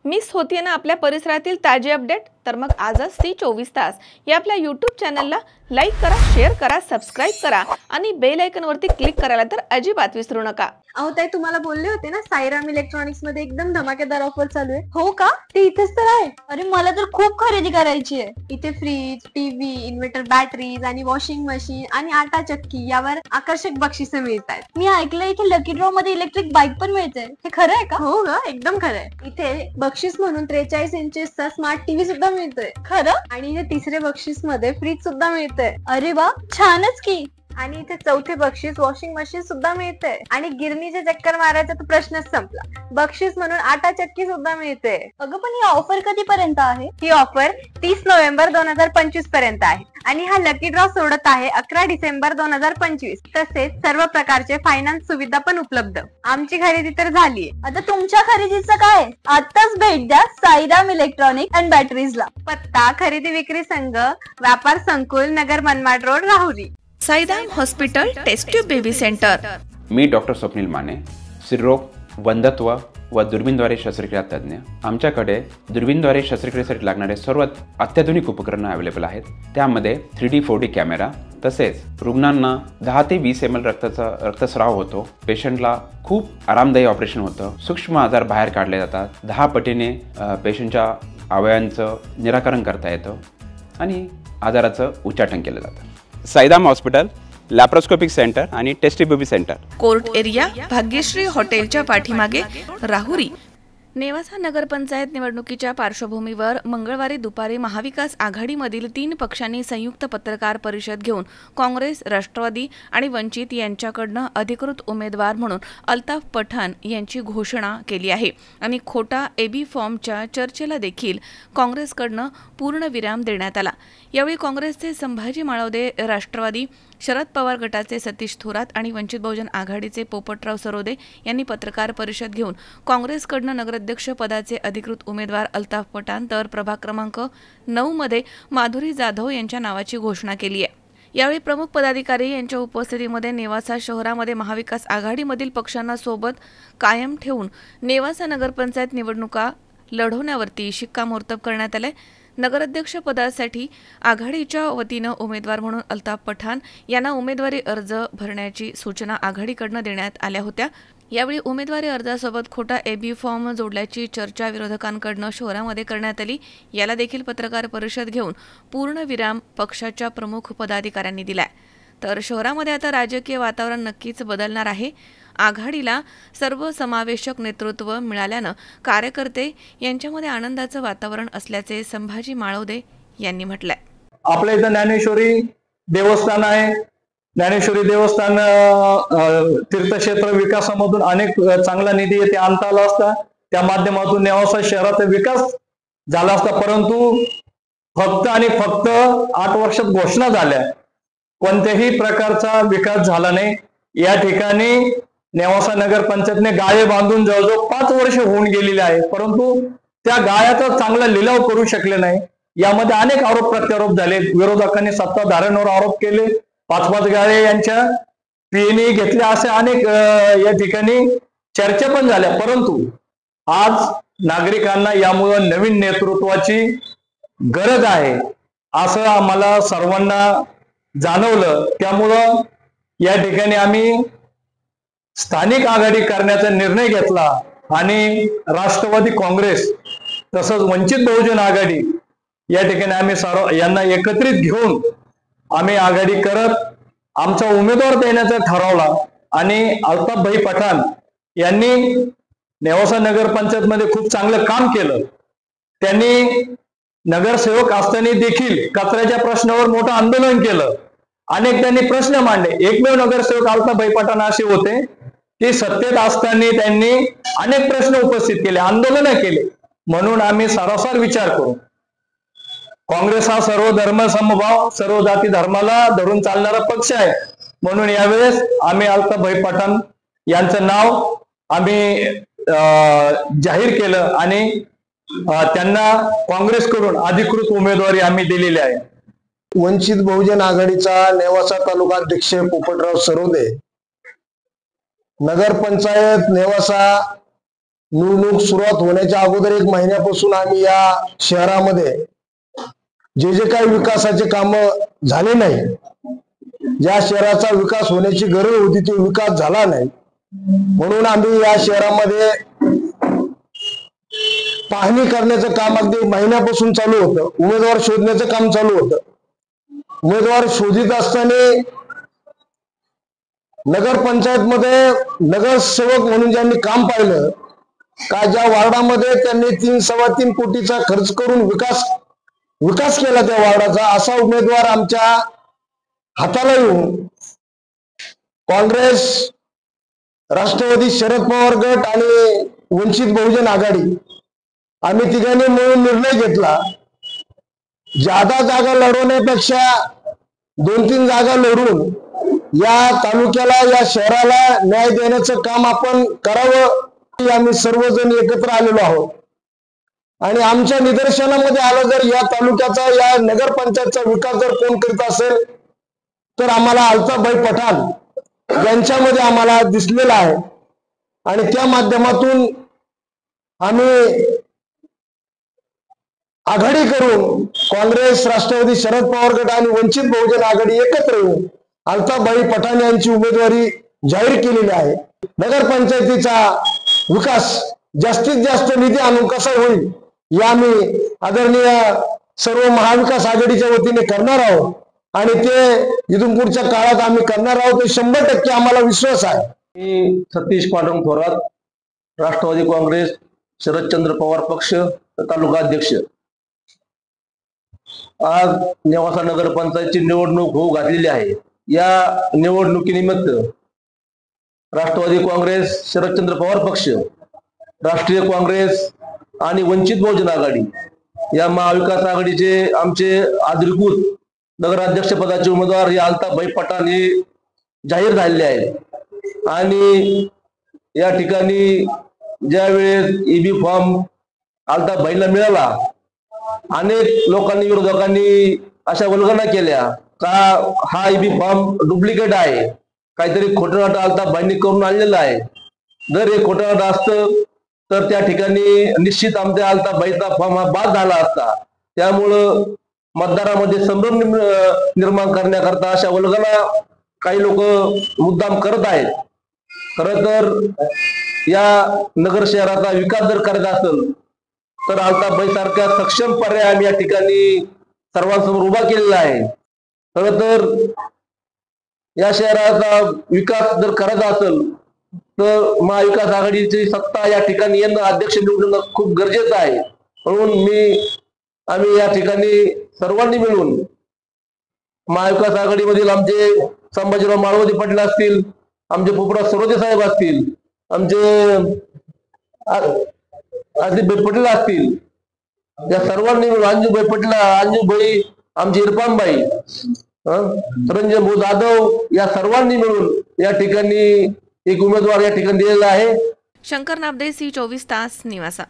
Miss होतीये ना आपल्या परिसरातील ताजे अपडेट? तर मग आजच C24 या आपल्या YouTube चॅनलला लाईक करा, शेअर करा, सबस्क्राइब करा आणि बेल आयकॉन वरती क्लिक करायला तर अजिबात विसरू नका। अहो ताई, तुम्हाला बोलले होते ना साईराम इलेक्ट्रॉनिक्स मध्ये एकदम धमाकेदार ऑफर चालू आहे। हो का? ते इथेच तर आहे। अरे मला तर खूप खरेदी करायची आहे। इथे फ्रीज, टीव्ही, इन्व्हर्टर बॅटरीज आणि वॉशिंग मशीन आणि आटा चक्की यावर आकर्षक बक्षिसे मिळतात। मी ऐकलं इथे लकी ड्रॉ मध्ये इलेक्ट्रिक बाईक पण मिळते, हे खरं आहे का? हो ग, एकदम खरं आहे। इथे बक्षीस म्हणून 43 इंचेसचा स्मार्ट टीव्ही सुद्धा मिळतोय। खरं? आणि इथे तिसरे बक्षीस मध्ये फ्रीज सुद्धा मिळतंय। अरे वा, छानच की। आणि इथे चौथे बक्षीस वॉशिंग मशीन सुद्धा मिळते आणि गिरणीचे चक्कर मारायचा तर प्रश्नच संपला। बक्षीस म्हणून आटा चक्की सुद्धा मिळते। अगं पण ही ऑफर कधीपर्यंत आहे? ही ऑफर 30 नोव्हेंबर 2025 पर्यंत आहे आणि हा लकी ड्रॉ सोडत आहे 11 डिसेंबर 2025। तसेच सर्व प्रकारचे फायनान्स सुविधा पण उपलब्ध। आमची खरेदी तर झालीये, आता तुमच्या खरेदीचं काय? आताच भेट द्या साईराम इलेक्ट्रॉनिक अँड बॅटरीजला। पत्ता खरेदी विक्री संघ, व्यापार संकुल, Nagar Manmad road, Rahuri. Sairam hospital test tube baby centre. मी डॉक्टर स्वप्नील माने, स्त्रीरोग, वंध्यत्व व दुर्बीणद्वारे शस्त्रक्रिया तज्ज्ञ। आमच्याकडे दुर्बीणद्वारे शस्त्रक्रियेसाठी लागणारे सर्व अत्याधुनिक उपकरणं अवेलेबल आहेत। त्यामध्ये 3D 4D कॅमेरा, तसेच रुग्णांना 10 ते 20 ml रक्तस्राव होतो। पेशंटला खूप आरामदायी ऑपरेशन होतं। सूक्ष्म आजार बाहेर काढले जातात। 10 पटीने पेशंटच्या अवयवांचं निराकरण करता येतं आणि आजाराचं उच्चाटन केलं जातं। साईराम हॉस्पिटल, लॅप्रोस्कोपिक सेंटर आणि test tube baby centre, court area, Bhagyashree हॉटेलच्या पाठीमागे, राहुरी। नेवासा नगरपंचायत निवडणुकीच्या पार्श्वभूमीवर मंगळवारी दुपारी महाविकास आघाडीमधील 3 पक्षांनी संयुक्त पत्रकार परिषद घेऊन काँग्रेस, राष्ट्रवादी आणि वंचित यांच्याकडनं अधिकृत उमेदवार म्हणून अल्ताफ पठाण यांची घोषणा केली आहे आणि खोटा एबी फॉर्मच्या चर्चेला देखील काँग्रेसकडनं पूर्णविराम देण्यात आला। यावेळी काँग्रेसचे संभाजी माळवदे, राष्ट्रवादी, शरद पवार गटाचे सतीश थोरात आणि वंचित बहुजन आघाडीचे पोपटराव सरोदे यांनी पत्रकार परिषद घेऊन काँग्रेसकडनं नगराध्यक्ष पदाचे अधिकृत उमेदवार अल्ताफ पठाण तर प्रभाग क्रमांक 9 मध्ये माधुरी जाधव यांच्या नावाची घोषणा केली आहे। यावेळी प्रमुख पदाधिकारी यांच्या उपस्थितीमध्ये नेवासा शहरामध्ये महाविकास आघाडीमधील पक्षांना सोबत कायम ठेवून नेवासा नगरपंचायत निवडणुका लढवण्यावरती शिक्कामोर्तब करण्यात आले। नगराध्यक्ष पदासाठी आघाडीच्या वतीनं उमेदवार म्हणून अल्ताफ पठाण यांना उमेदवारी अर्ज भरण्याची सूचना आघाडीकडनं देण्यात आल्या होत्या। यावेळी उमेदवारी अर्जासोबत खोटा एबी फॉर्म जोडल्याची चर्चा विरोधकांकडनं शहरामध्ये करण्यात आली। याला देखील पत्रकार परिषद घेऊन पूर्णविराम पक्षाच्या प्रमुख पदाधिकाऱ्यांनी दिलाय। तर शहरामध्ये आता राजकीय वातावरण नक्कीच बदलणार आहे। आघाडीला सर्वसमावेशक नेतृत्व मिळाल्यानं कार्यकर्ते यांच्यामध्ये आनंदाचं वातावरण असल्याचे संभाजी माळवदे यांनी म्हटलंय। आपल्या इथं ज्ञानेश्वरी देवस्थान आहे। ज्ञानेश्वरी देवस्थान तीर्थक्षेत्र विकासामधून अनेक चांगला निधी येथे आणता आला असता, त्या माध्यमातून नेवासा शहराचा विकास झाला असता, परंतु फक्त आणि फक्त 8 वर्षात घोषणा झाल्या, कोणत्याही प्रकारचा विकास झाला नाही। या ठिकाणी नेवासा नगरपंचायतने गाळे बांधून जवळजवळ 5 वर्ष होऊन गेलेले आहे, परंतु त्या गाळ्याचा चांगला लिलाव करू शकले नाही। यामध्ये अनेक आरोप प्रत्यारोप झाले। विरोधकांनी सत्ताधाऱ्यांवर आरोप केले, 5-5 गाळे यांच्या पीएनई घेतल्या, असे अनेक या ठिकाणी चर्चा पण झाल्या। परंतु आज नागरिकांना यामुळे नवीन नेतृत्वाची गरज आहे असं आम्हाला सर्वांना जाणवलं। त्यामुळं या ठिकाणी आम्ही स्थानिक आघाडी करण्याचा निर्णय घेतला आणि राष्ट्रवादी काँग्रेस तसंच वंचित बहुजन आघाडी या ठिकाणी आम्ही सर्व यांना एकत्रित घेऊन आम्ही आघाडी करत आमचा उमेदवार देण्याचा ठरवला आणि अल्ताफभाई पठाण यांनी नेवासा नगरपंचायत मध्ये खूप चांगलं काम केलं। त्यांनी नगरसेवक असताना देखील कचऱ्याच्या प्रश्नावर मोठं आंदोलन केलं। अनेक त्यांनी प्रश्न मांडले। एकमेव नगरसेवक अल्ताफभाई पठाण असे होते की सत्तेत असताना त्यांनी अनेक प्रश्न उपस्थित केले, आंदोलन केले। म्हणून आम्ही सारासार विचार करू, काँग्रेस हा सर्व धर्म समभाव, सर्व जाती धर्माला धरून चालणारा पक्ष आहे, म्हणून यावेळेस आम्ही अल्ताफभाई पठाण यांचं नाव आम्ही जाहीर केलं आणि त्यांना काँग्रेसकडून अधिकृत उमेदवारी आम्ही दिलेली आहे। वंचित बहुजन आघाडीचा नेवासा तालुका अध्यक्ष पोपटराव सरोदे, नगरपंचायत नेवासा निवडणूक सुरुवात होण्याच्या अगोदर 1 महिन्यापासून आम्ही या शहरामध्ये जे काही विकासाचे काम झाले नाही, ज्या शहराचा विकास होण्याची गरज होती तो विकास झाला नाही, म्हणून आम्ही या शहरामध्ये पाहणी करण्याचं काम अगदी महिन्यापासून चालू होतं. उमेदवार शोधण्याचं काम चालू होतं. उमेदवार शोधित असताना नगरपंचायत मध्ये नगरसेवक म्हणून ज्यांनी काम पाहिलं का, ज्या वार्डामध्ये त्यांनी 3-3.25 कोटीचा खर्च करून विकास केला त्या वार्डाचा, असा उमेदवार आमच्या हाताला येऊन काँग्रेस, राष्ट्रवादी शरद पवार गट आणि वंचित बहुजन आघाडी आम्ही तिघांनी मिळून निर्णय घेतला, जादा जागा लढवण्यापेक्षा 2-3 जागा लढून या तालुक्याला, या शहराला न्याय देण्याचं काम आपण करावं. आम्ही सर्वजण एकत्र आलेलो आहोत आणि आमच्या निदर्शनामध्ये आलं, जर या तालुक्याचा, या नगरपंचायतचा विकास जर कोण करीत असेल तर आम्हाला अल्ताबाई पठाण यांच्यामध्ये आम्हाला दिसलेला आहे. आणि त्या माध्यमातून आम्ही आघाडी करून काँग्रेस, राष्ट्रवादी शरद पवार गट आणि वंचित बहुजन आघाडी एकत्र येऊन अल्ताबाई पठाण यांची उमेदवारी जाहीर केलेली आहे. नगरपंचायतीचा विकास जास्तीत जास्त निधी आणून कसा होईल या आम्ही आदरणीय सर्व महाविकास आघाडीच्या वतीने करणार आहोत आणि ते इथून पुढच्या काळात आम्ही करणार आहोत. 100% आम्हाला विश्वास आहे. मी सतीश पांडुरंग थोरात, राष्ट्रवादी काँग्रेस शरदचंद्र पवार पक्ष तालुका अध्यक्ष. आज नेवासा नगरपंचायतची निवडणूक होऊ घातलेली आहे. या निवडणुकीनिमित्त राष्ट्रवादी काँग्रेस शरदचंद्र पवार पक्ष, राष्ट्रीय काँग्रेस आणि वंचित बहुजन आघाडी या महाविकास आघाडीचे आमचे अधिकृत नगराध्यक्ष पदाचे उमेदवार हे अल्ताबाई पठाण हे जाहीर झालेले आहेत. आणि या ठिकाणी ज्या वेळेस ईबी फॉर्म अल्ताबाईला मिळाला, अनेक लोकांनी, विरोधकांनी अशा वल्गना केल्या का हा ईबी फॉर्म डुप्लिकेट आहे, काहीतरी खोटं अल्ताबाईंनी करून आणलेलं आहे. जर हे खोटं असतं तर त्या ठिकाणी निश्चित आमच्या अल्ताबाईचा फॉर्म हा बाद झाला असता. त्यामुळं मतदारामध्ये संभ्रम निर्माण करण्याकरता अशा वल्गना काही लोक मुद्दाम करत आहेत. खरं तर या नगर शहराचा विकास जर करायचा असेल तर अल्ताबाई सारख्या सक्षम पर्याय आम्ही या ठिकाणी सर्वांसमोर उभा केलेला आहे. खरं तर या शहराचा विकास जर करायचा असेल तर महाविकास आघाडीची सत्ता या ठिकाणी येणं, अध्यक्ष निवडणं खूप गरजेचं आहे. म्हणून आम्ही या ठिकाणी सर्वांनी मिळून महाविकास आघाडीमधील आमचे संभाजीराव माळवदे पाटील असतील, आमचे पोपराज सरोदे साहेब असतील, आमचे आदिभाई पटेल असतील, या सर्वांनी मिळून अंजुबाई, आमची इरफानबाई, रंजन भाऊ जाधव या सर्वांनी मिळून या ठिकाणी एक उमेदवार या ठिकाणी दिलेला आहे. शंकर नाबदे, C24 तास, निवासा.